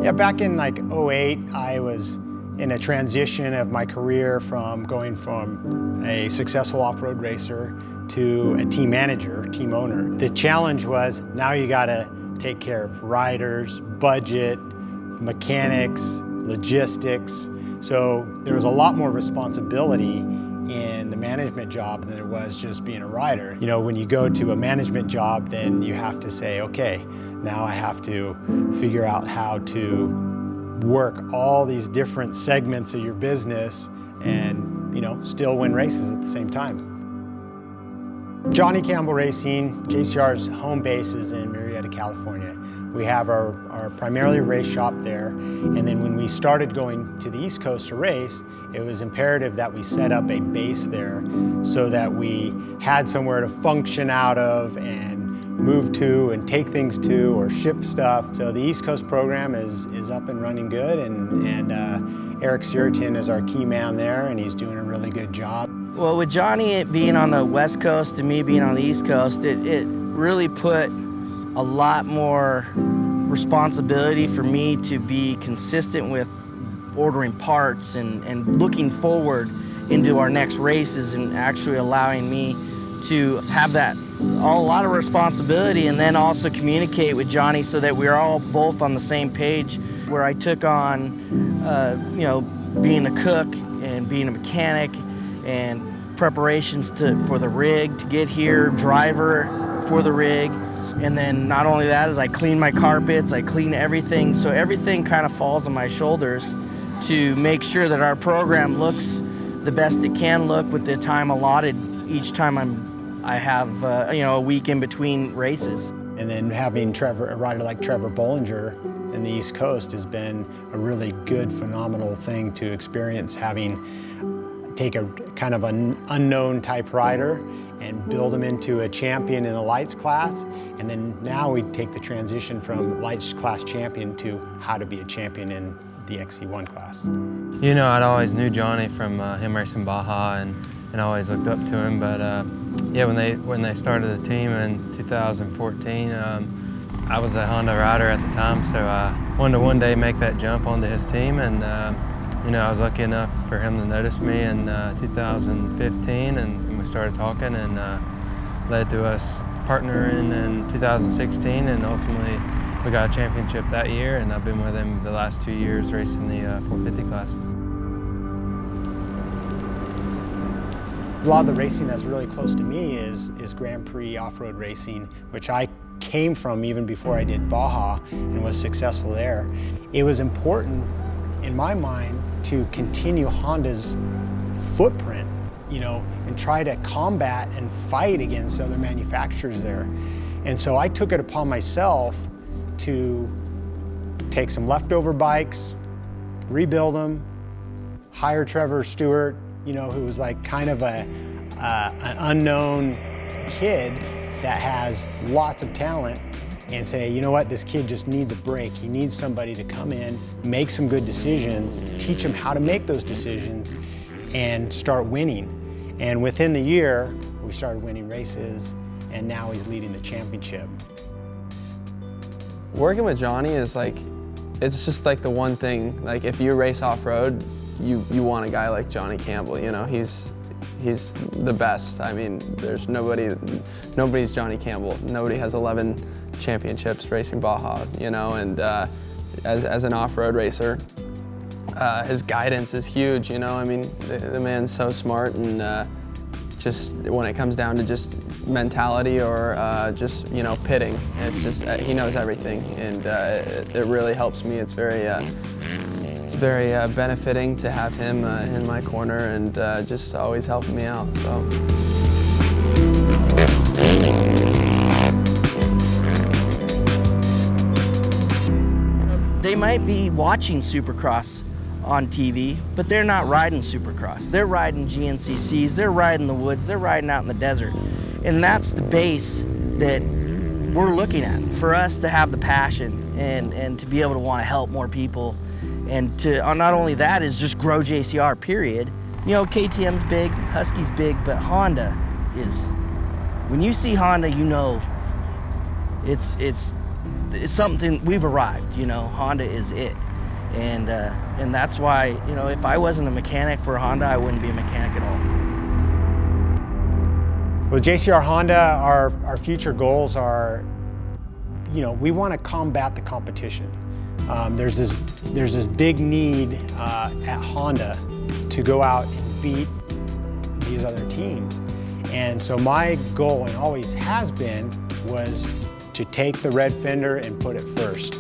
Yeah, back in like '08, I was in a transition of my career from going from a successful off-road racer to a team manager, team owner. The challenge was now you gotta take care of riders, budget, mechanics, logistics. So there was a lot more responsibility in the management job than it was just being a rider. You know, when you go to a management job, then you have to say, okay, now I have to figure out how to work all these different segments of your business and, you know, still win races at the same time. Johnny Campbell Racing, JCR's home base is in Murrieta, California. We have our primarily race shop there, and then when we started going to the East Coast to race, it was imperative that we set up a base there so that we had somewhere to function out of and move to and take things to or ship stuff. So the East Coast program is up and running good, and Eric Suritin is our key man there, and he's doing a really good job. Well, with Johnny being on the West Coast and me being on the East Coast, it really put a lot more responsibility for me to be consistent with ordering parts and looking forward into our next races, and actually allowing me to have that a lot of responsibility, and then also communicate with Johnny so that we're all both on the same page, where I took on you know, being a cook and being a mechanic and preparations for the rig to get here, driver for the rig. And then not only that, is I clean my carpets, I clean everything. So everything kind of falls on my shoulders to make sure that our program looks the best it can look with the time allotted each time I have you know, a week in between races. And then having a rider like Trevor Bollinger in the East Coast has been a really good, phenomenal thing to experience, having take a kind of an unknown type rider and build them into a champion in the lights class. And then now we take the transition from lights class champion to how to be a champion in the XC1 class. You know, I'd always knew Johnny from him racing Baja, and I always looked up to him. But yeah, when they started the team in 2014, I was a Honda rider at the time, so I wanted to one day make that jump onto his team. And you know, I was lucky enough for him to notice me in 2015, and we started talking, and led to us partnering in 2016, and ultimately we got a championship that year, and I've been with him the last 2 years racing the 450 class. A lot of the racing that's really close to me is Grand Prix off-road racing, which I came from even before I did Baja and was successful there. It was important in my mind to continue Honda's footprint, you know, and try to combat and fight against other manufacturers there. And so I took it upon myself to take some leftover bikes, rebuild them, hire Trevor Stewart, you know, who was like kind of an unknown kid that has lots of talent, and say, you know what, this kid just needs a break. He needs somebody to come in, make some good decisions, teach him how to make those decisions, and start winning. And within the year, we started winning races, and now he's leading the championship. Working with Johnny is like, it's just like the one thing, like if you race off-road, you want a guy like Johnny Campbell, you know, he's the best. I mean, there's nobody's Johnny Campbell. Nobody has 11 championships racing Baja, you know, and as an off-road racer, his guidance is huge, you know. I mean, the man's so smart, and just when it comes down to just mentality or just, you know, pitting, it's just, he knows everything, and it really helps me. It's very benefiting to have him in my corner, and just always helping me out, so. They might be watching Supercross on TV, but they're not riding Supercross. They're riding GNCCs, they're riding the woods, they're riding out in the desert. And that's the base that we're looking at, for us to have the passion and to be able to want to help more people. And to not only that is just grow JCR, period. You know, KTM's big, Husky's big, but Honda is, when you see Honda, you know it's it's something, we've arrived, you know, Honda is it. And that's why, you know, if I wasn't a mechanic for Honda, I wouldn't be a mechanic at all. With JCR Honda, our future goals are, you know, we want to combat the competition. There's this big need at Honda to go out and beat these other teams. And so my goal, and always has been, was to take the red fender and put it first.